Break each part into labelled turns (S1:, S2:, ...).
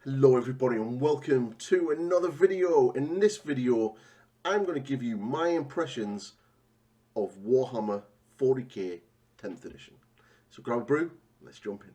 S1: Hello everybody and welcome to another video. In this video I'm going to give you my impressions of Warhammer 40k 10th edition. So grab a brew, let's jump in.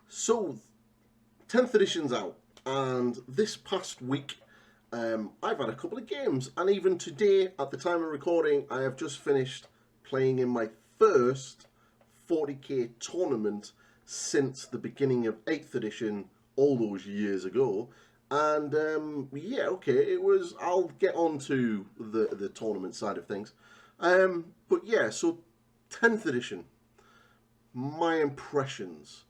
S1: So 10th edition's out, and this past week I've had a couple of games, and even today, at the time of recording, I have just finished playing in my first 40k tournament since the beginning of 8th edition all those years ago. And yeah, okay, I'll get on to the tournament side of things. But yeah, so 10th edition, my impressions.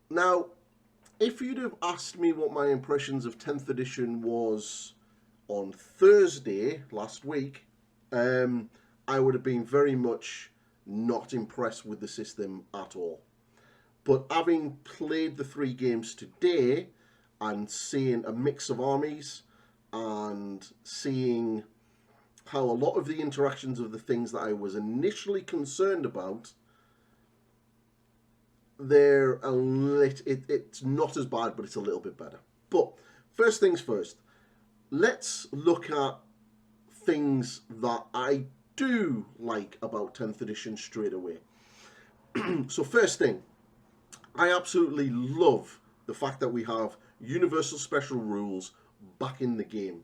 S1: Now, if you'd have asked me what my impressions of 10th edition was on Thursday last week, I would have been very much not impressed with the system at all. But having played the 3 games today and seeing a mix of armies and seeing how a lot of the interactions of the things that I was initially concerned about, it's not as bad, but it's a little bit better. But first things first, let's look at things that I do like about 10th edition straight away. So first thing, I absolutely love the fact that we have universal special rules back in the game.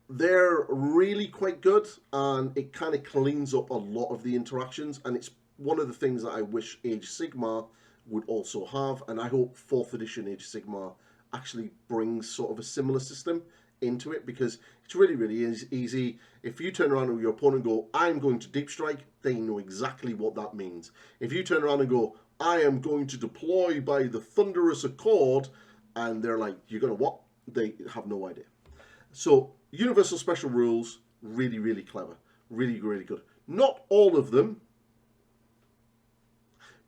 S1: They're really quite good, and it kind of cleans up a lot of the interactions, and it's one of the things that I wish Age of Sigmar would also have, and I hope 4th edition Age of Sigmar actually brings sort of a similar system into it, because it's really easy. If you turn around to your opponent and go, I'm going to deep strike, they know exactly what that means. If you turn around and go, I am going to deploy by the Thunderous Accord, and they're like, you're going to what? They have no idea. So universal special rules, really clever, really good. Not all of them,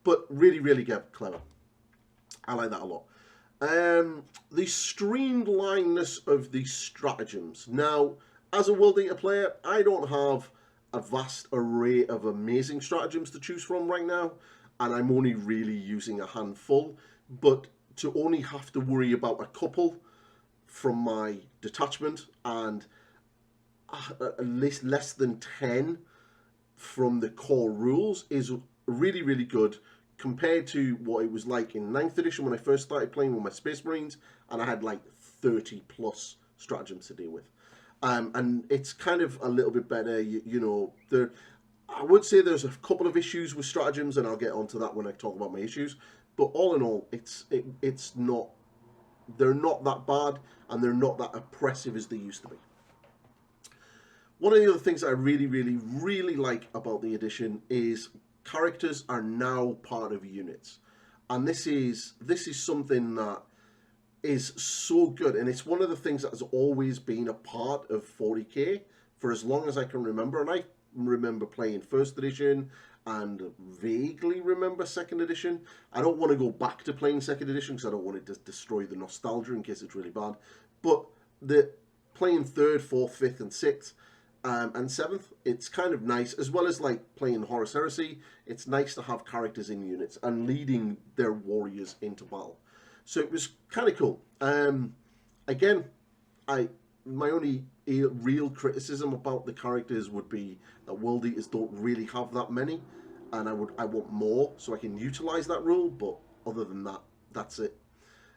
S1: but really clever. I like that a lot. The streamlinedness of the stratagems. Now, as a World Eater player, I don't have a vast array of amazing stratagems to choose from right now, and I'm only really using a handful, but to only have to worry about a couple from my detachment and at least less than 10 from the core rules is really good, compared to what it was like in 9th edition when I first started playing with my Space Marines, and I had like 30 plus stratagems to deal with. And it's kind of a little bit better, you know. I would say there's a couple of issues with stratagems, and I'll get onto that when I talk about my issues. But all in all, they're not that bad, and they're not that oppressive as they used to be. One of the other things I really like about the edition is characters are now part of units, and this is something that is so good, and it's one of the things that has always been a part of 40k for as long as I can remember. And I remember playing 1st edition and vaguely remember 2nd edition. I don't want to go back to playing 2nd edition because I don't want it to destroy the nostalgia in case it's really bad, but playing 3rd, 4th, 5th and 6th and 7th, it's kind of nice, as well as like playing Horus Heresy. It's nice to have characters in units and leading their warriors into battle. So it was kind of cool. Again, my only real criticism about the characters would be that World Eaters don't really have that many, and I want more so I can utilize that rule. But other than that, that's it.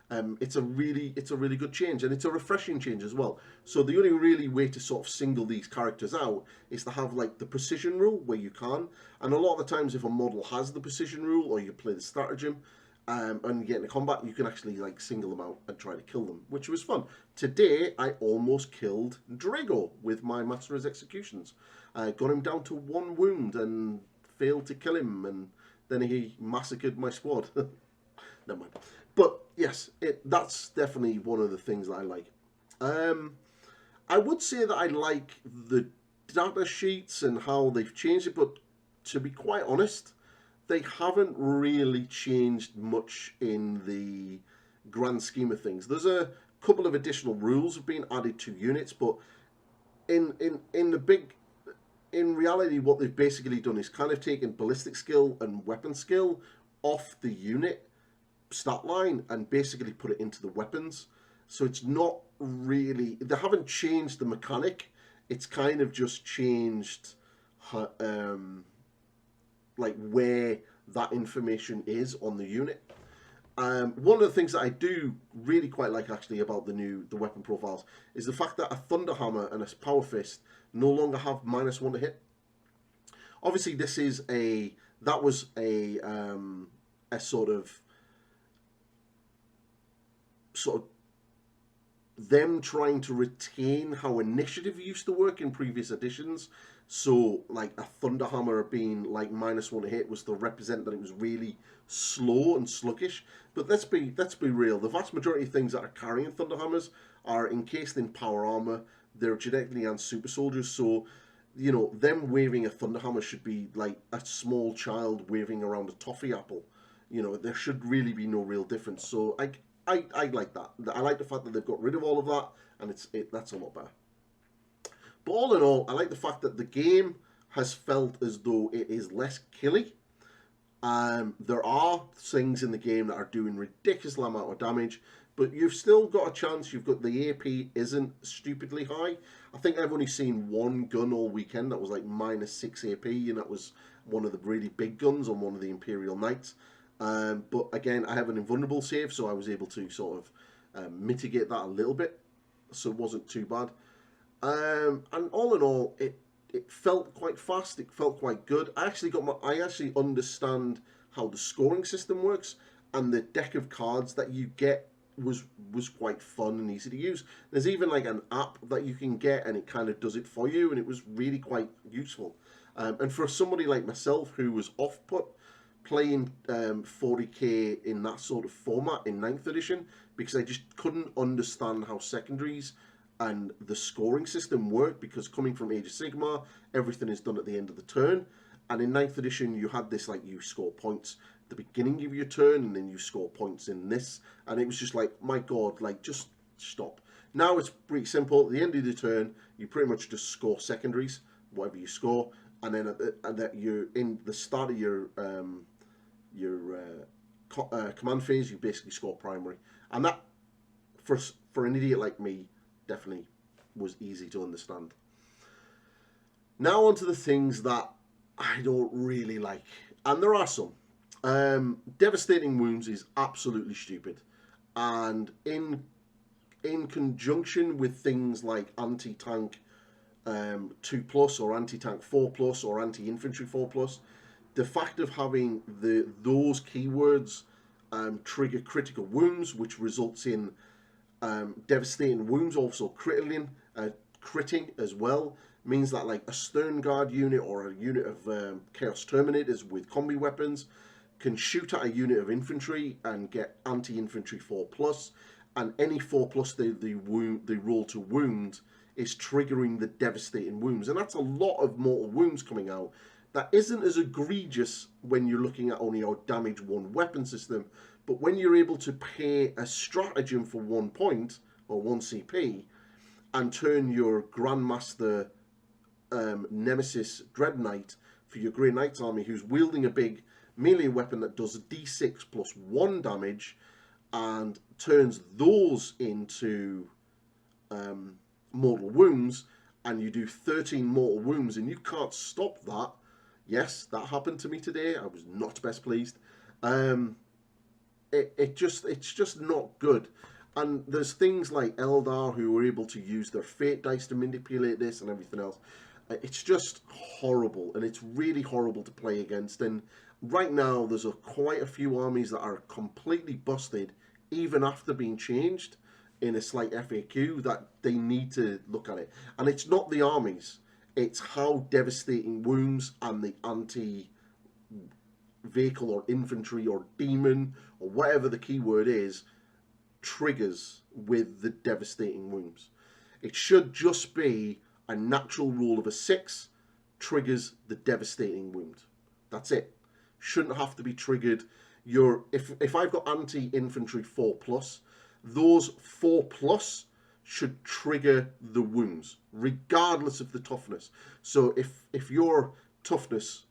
S1: It's a really good change, and it's a refreshing change as well. So the only really way to sort of single these characters out is to have like the precision rule where you can, and a lot of the times if a model has the precision rule or you play the stratagem and you get into combat, you can actually like single them out and try to kill them, which was fun. Today I almost killed Drago with my Master of Executions. I got him down to 1 wound and failed to kill him, and then he massacred my squad. Never mind. But yes, that's definitely one of the things that I like. I would say that I like the data sheets and how they've changed it, but to be quite honest, they haven't really changed much in the grand scheme of things. There's a couple of additional rules have been added to units, but in reality, what they've basically done is kind of taken ballistic skill and weapon skill off the unit stat line and basically put it into the weapons. So it's not really, they haven't changed the mechanic. It's kind of just changed like where that information is on the unit. One of the things that I do really quite like actually about the weapon profiles is the fact that a Thunderhammer and a Power Fist no longer have -1 to hit. Obviously, that was a sort of them trying to retain how initiative used to work in previous editions. So, like, a Thunderhammer being like -1 to hit was to represent that it was really slow and sluggish. But let's be real. The vast majority of things that are carrying Thunderhammers are encased in power armor. They're genetically and super soldiers. So, you know, them waving a Thunderhammer should be like a small child waving around a toffee apple. You know, there should really be no real difference. So I like that. I like the fact that they've got rid of all of that, and that's a lot better. But all in all, I like the fact that the game has felt as though it is less killy. There are things in the game that are doing ridiculous amount of damage, but you've still got a chance. You've got the AP isn't stupidly high. I think I've only seen one gun all weekend that was like -6 AP, and that was one of the really big guns on one of the Imperial Knights. But again, I have an invulnerable save, so I was able to sort of mitigate that a little bit, so it wasn't too bad. And all in all, it felt quite fast. It felt quite good. I actually understand how the scoring system works, and the deck of cards that you get was quite fun and easy to use. There's even like an app that you can get, and it kind of does it for you, and it was really quite useful. And for somebody like myself who was off-put playing 40k in that sort of format in 9th edition, because I just couldn't understand how secondaries and the scoring system worked, because coming from Age of Sigmar, everything is done at the end of the turn, and in 9th edition you had this, like, you score points at the beginning of your turn and then you score points in this, and it was just like, my god, like, just stop. Now it's pretty simple. At the end of the turn you pretty much just score secondaries, whatever you score, and then you're in the start of your command phase, you basically score primary, and that for an idiot like me definitely was easy to understand. Now onto the things that I don't really like, and there are some. Devastating Wounds is absolutely stupid, and in conjunction with things like anti-tank 2+ or anti-tank 4+ or anti-infantry 4+, the fact of having those keywords trigger critical wounds, which results in devastating wounds, also critting as well, means that like a Stern Guard unit or a unit of Chaos Terminators with combi weapons can shoot at a unit of infantry and get anti-infantry 4+, and any 4+ they roll to wound is triggering the devastating wounds, and that's a lot of mortal wounds coming out. That isn't as egregious when you're looking at only our damage 1 weapon system, but when you're able to pay a stratagem for 1 point or 1 CP and turn your Grandmaster Nemesis Dread Knight for your Grey Knights army, who's wielding a big melee weapon that does d6 + 1 damage, and turns those into mortal wounds, and you do 13 mortal wounds, and you can't stop that. Yes, that happened to me today. I was not best pleased. It's just not good. And there's things like Eldar who were able to use their fate dice to manipulate this and everything else. It's just horrible, and it's really horrible to play against. And right now there's quite a few armies that are completely busted, even after being changed in a slight FAQ, that they need to look at it. And it's not the armies, it's how devastating wounds and the anti-vehicle or infantry or demon or whatever the keyword is triggers with the devastating wounds. It should just be a natural rule of a 6 triggers the devastating wound. That's it. Shouldn't have to be triggered. If I've got anti-infantry 4+, those 4+ should trigger the wounds, regardless of the toughness. So if you're toughness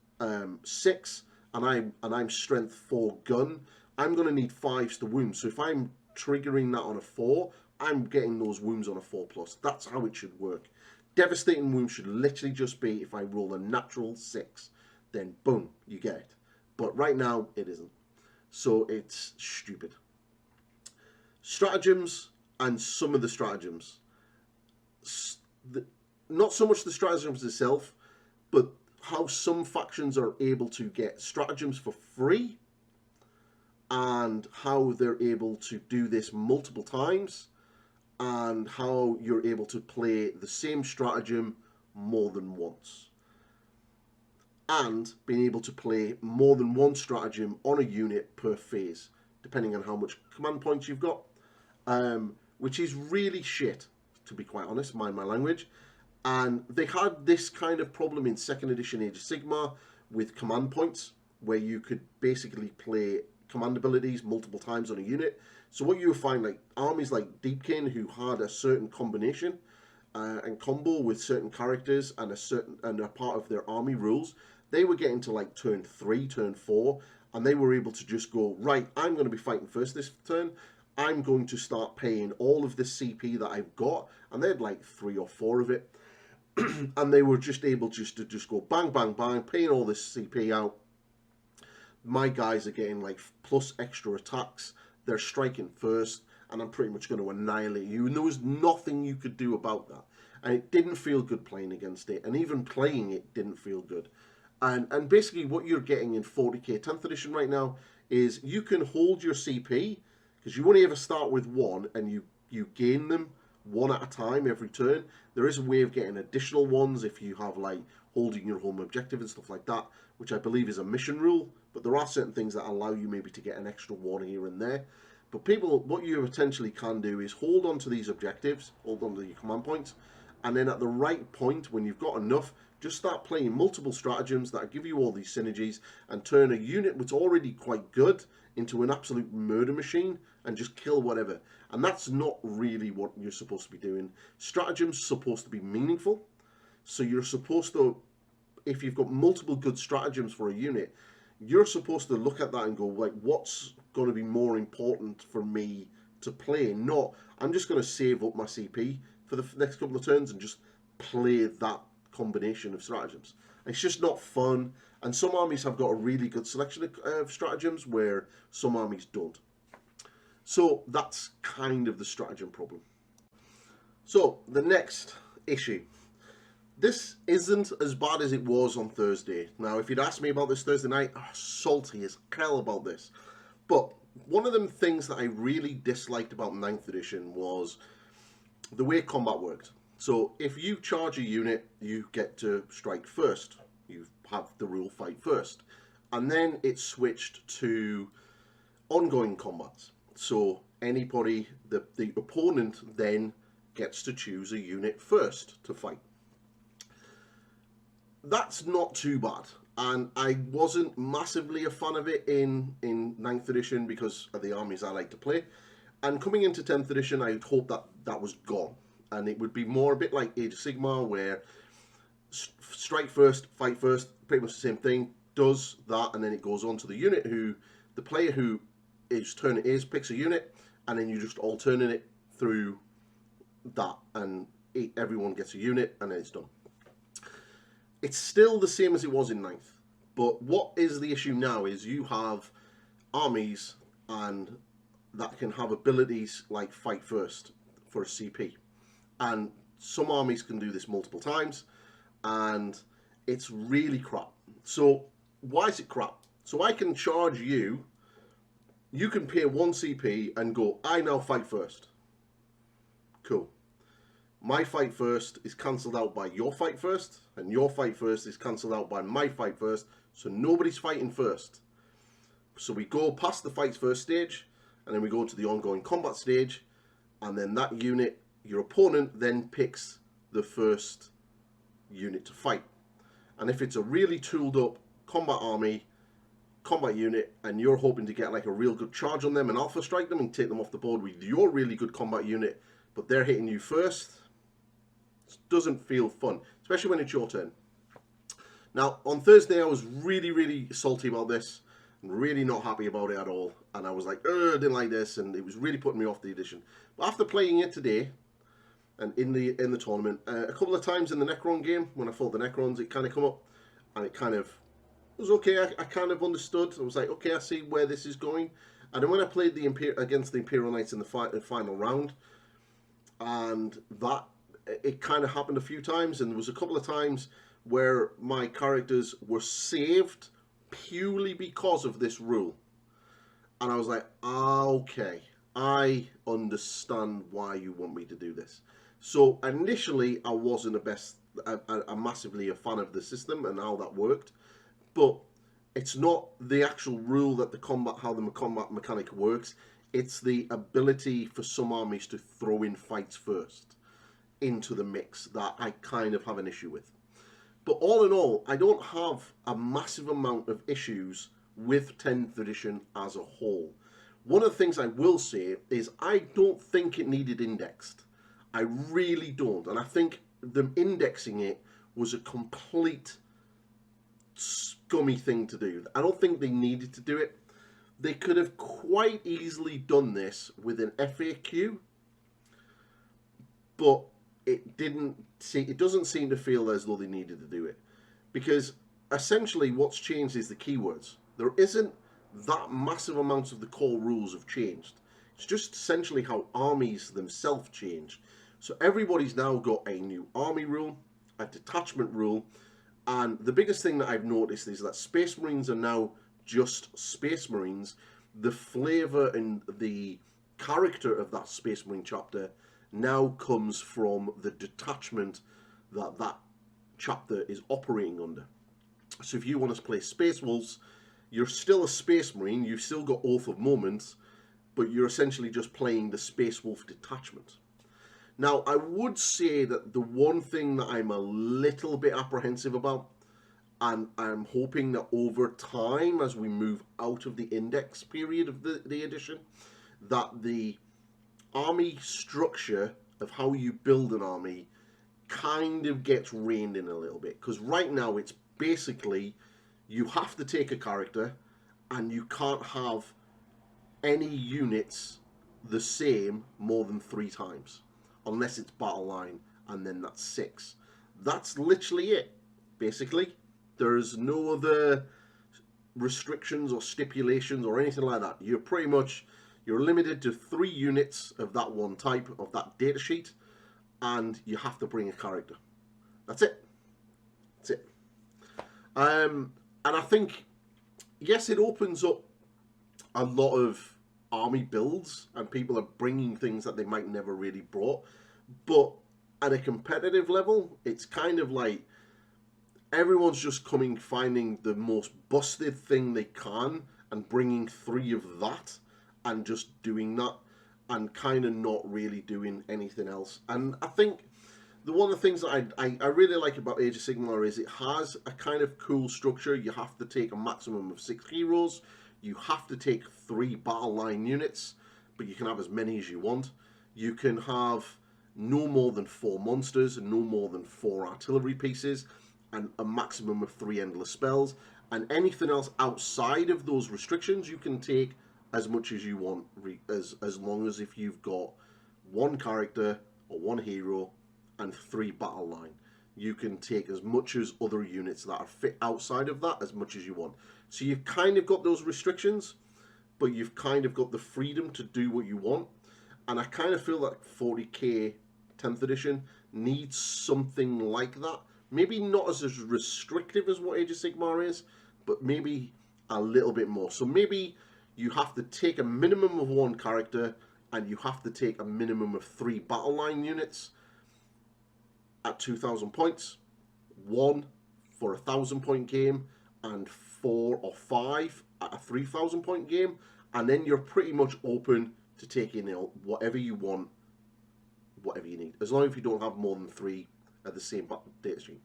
S1: 6 and I'm strength 4 gun, I'm going to need 5s to wound. So if I'm triggering that on a 4, I'm getting those wounds on a 4+. That's how it should work. Devastating wounds should literally just be if I roll a natural 6, then boom, you get it. But right now, it isn't. So it's stupid. Stratagems and some of the stratagems. Not so much the stratagems itself, but how some factions are able to get stratagems for free and how they're able to do this multiple times and how you're able to play the same stratagem more than once. And being able to play more than one stratagem on a unit per phase, depending on how much command points you've got, which is really shit, to be quite honest, mind my language. And they had this kind of problem in 2nd edition Age of Sigmar with command points, where you could basically play command abilities multiple times on a unit. So what you would find, like armies like Deepkin, who had a certain combination and combo with certain characters and a part of their army rules, they were getting to like turn 3, turn 4, and they were able to just go, right, I'm going to be fighting first this turn. I'm going to start paying all of this CP that I've got, and they had like 3 or 4 of it. And they were just able to go bang, bang, bang, paying all this CP out. My guys are getting like plus extra attacks. They're striking first, and I'm pretty much going to annihilate you. And there was nothing you could do about that. And it didn't feel good playing against it. And even playing it didn't feel good. And basically what you're getting in 40k 10th edition right now is you can hold your CP, because you only ever start with 1, and you gain them 1 at a time every turn. There is a way of getting additional ones if you have like holding your home objective and stuff like that, which I believe is a mission rule, but there are certain things that allow you maybe to get an extra 1 here and there. But people, what you potentially can do is hold on to these objectives, hold on to your command points, and then at the right point, when you've got enough, just start playing multiple stratagems that give you all these synergies and turn a unit that's already quite good into an absolute murder machine and just kill whatever. And that's not really what you're supposed to be doing. Stratagems are supposed to be meaningful. So you're supposed to, if you've got multiple good stratagems for a unit, you're supposed to look at that and go, like, what's going to be more important for me to play? Not, I'm just going to save up my CP for the next couple of turns and just play that combination of stratagems. It's just not fun. And some armies have got a really good selection of stratagems where some armies don't. So that's kind of the stratagem problem. So the next issue. This isn't as bad as it was on Thursday. Now, if you'd asked me about this Thursday night, I'm salty as hell about this. But one of the things that I really disliked about 9th edition was the way combat worked. So if you charge a unit, you get to strike first. You have the rule fight first. And then it switched to ongoing combats. So anybody, the opponent then gets to choose a unit first to fight. That's not too bad, and I wasn't massively a fan of it in 9th edition because of the armies I like to play. And coming into 10th edition, I hoped that that was gone, and it would be more a bit like Age of Sigmar, where strike first, fight first, pretty much the same thing, does that, and then it goes on to the unit the player who his turn it is picks a unit, and then you just alternate it through that, and everyone gets a unit, and then it's done. It's still the same as it was in 9th, but what is the issue now is you have armies and that can have abilities like fight first for a CP, and some armies can do this multiple times, and it's really crap. So why is it crap? So I can charge you, you can pay 1 CP and go, I now fight first. Cool. My fight first is cancelled out by your fight first, and your fight first is cancelled out by my fight first, so nobody's fighting first. So we go past the fights first stage, and then we go to the ongoing combat stage, and then that unit, your opponent, then picks the first unit to fight. And if it's a really tooled up combat army, combat unit, and you're hoping to get like a real good charge on them and alpha strike them and take them off the board with your really good combat unit, but they're hitting you first. It doesn't feel fun, especially when it's your turn. Now, on Thursday, I was really, really salty about this, and really not happy about it at all. And I was like, I didn't like this, and it was really putting me off the edition. But after playing it today, and in the tournament, a couple of times in the Necron game, when I fought the Necrons, it kind of come up, and it kind of was okay. I kind of understood. I was like, okay, I see where this is going. And then when I played against the Imperial Knights in the final round, and that it kind of happened a few times, and there was a couple of times where my characters were saved purely because of this rule. And I was like, okay, I understand why you want me to do this. So initially, I wasn't a massively a fan of the system and how that worked. But it's not the actual rule that how the combat mechanic works. It's the ability for some armies to throw in fights first into the mix that I kind of have an issue with. But all in all, I don't have a massive amount of issues with 10th edition as a whole. One of the things I will say is I don't think it needed indexed. I really don't. And I think them indexing it was a complete scummy thing to do. I don't think they needed to do it. They could have quite easily done this with an FAQ, but it doesn't seem to feel as though they needed to do it, because essentially what's changed is the keywords. There isn't that massive amounts of the core rules have changed. It's just essentially how armies themselves change. So everybody's now got a new army rule, a detachment rule, and the biggest thing that I've noticed is that Space Marines are now just Space Marines. The flavour and the character of that Space Marine chapter now comes from the detachment that chapter is operating under. So if you want to play Space Wolves, you're still a Space Marine, you've still got Oath of Moments, but you're essentially just playing the Space Wolf detachment. Now, I would say that the one thing that I'm a little bit apprehensive about, and I'm hoping that over time, as we move out of the index period of the edition, that the army structure of how you build an army kind of gets reined in a little bit. Because right now, it's basically, you have to take a character, and you can't have any units the same more than 3 times. Unless it's battle line, and then that's 6. That's literally it, basically. There's no other restrictions or stipulations or anything like that. You're limited to 3 units of that one type of that datasheet, and you have to bring a character. That's it. That's it. And I think, yes, it opens up a lot of army builds, and people are bringing things that they might never really brought, but at a competitive level, it's kind of like everyone's just finding the most busted thing they can and bringing 3 of that and just doing that and kind of not really doing anything else. And I think one of the things that I really like about Age of Sigmar is it has a kind of cool structure. You have to take a maximum of 6 heroes. You have to take 3 battle line units, but you can have as many as you want. You can have no more than 4 monsters and no more than 4 artillery pieces, and a maximum of 3 endless spells. And anything else outside of those restrictions, you can take as much as you want, as long as if you've got 1 character or 1 hero and 3 battle line. You can take as much as other units that are fit outside of that, as much as you want. So you've kind of got those restrictions, but you've kind of got the freedom to do what you want. And I kind of feel that 40k 10th edition needs something like that. Maybe not as restrictive as what Age of Sigmar is, but maybe a little bit more. So maybe you have to take a minimum of 1 character, and you have to take a minimum of 3 battle line units at 2,000 points, 1 for a 1,000 point game, and 4 or 5 at a 3,000 point game, and then you're pretty much open to taking whatever you want, whatever you need, as long as you don't have more than 3 at the same data stream.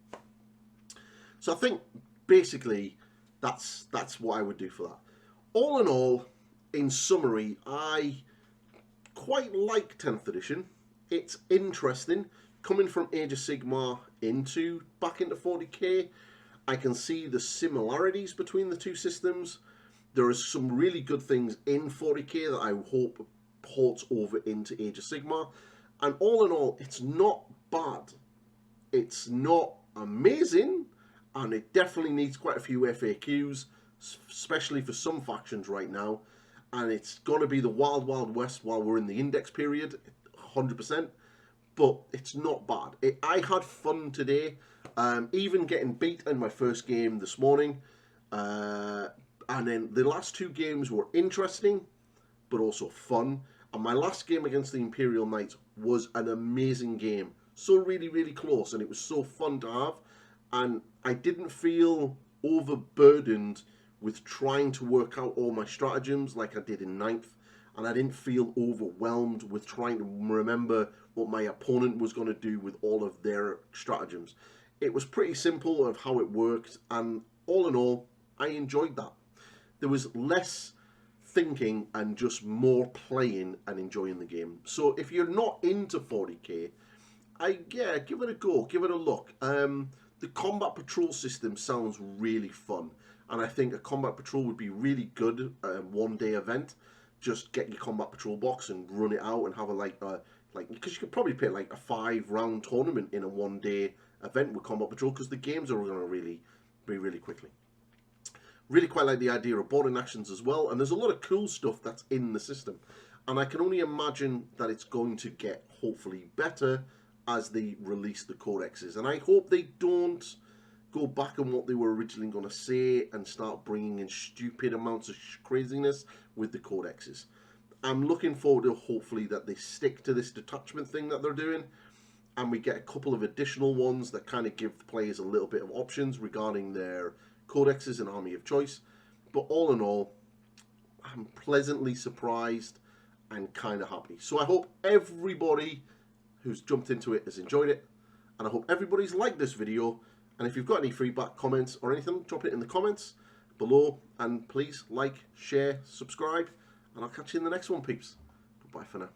S1: So I think basically that's what I would do for that. All in all, in summary, I quite like 10th edition. it's interesting. Coming from Age of Sigmar back into 40k, I can see the similarities between the two systems. There are some really good things in 40k that I hope ports over into Age of Sigmar. And all in all, it's not bad. It's not amazing, and it definitely needs quite a few FAQs, especially for some factions right now. And it's going to be the wild, wild west while we're in the index period, 100%. But it's not bad. I had fun today, even getting beat in my first game this morning. And then the last two games were interesting, but also fun. And my last game against the Imperial Knights was an amazing game. So really, really close, and it was so fun to have. And I didn't feel overburdened with trying to work out all my stratagems like I did in 9th. And I didn't feel overwhelmed with trying to remember what my opponent was going to do with all of their stratagems. It was pretty simple of how it worked, and all in all, I enjoyed that. There was less thinking and just more playing and enjoying the game. So if you're not into 40k, give it a go, give it a look. The combat patrol system sounds really fun, and I think a combat patrol would be really good one-day event. Just get your combat patrol box and run it out and have a because you could probably pick like a 5-round tournament in a one-day event with combat patrol, because the games are going to really be really quickly. Really quite like the idea of boarding actions as well, and there's a lot of cool stuff that's in the system, and I can only imagine that it's going to get hopefully better as they release the codexes, and I hope they don't go back on what they were originally going to say and start bringing in stupid amounts of craziness with the codexes. I'm looking forward to hopefully that they stick to this detachment thing that they're doing, and we get a couple of additional ones that kind of give the players a little bit of options regarding their codexes and army of choice. But all in all, I'm pleasantly surprised and kind of happy. So I hope everybody who's jumped into it has enjoyed it, and I hope everybody's liked this video. And if you've got any feedback, comments or anything, drop it in the comments below, and please like, share, subscribe, and I'll catch you in the next one, peeps. Goodbye for now.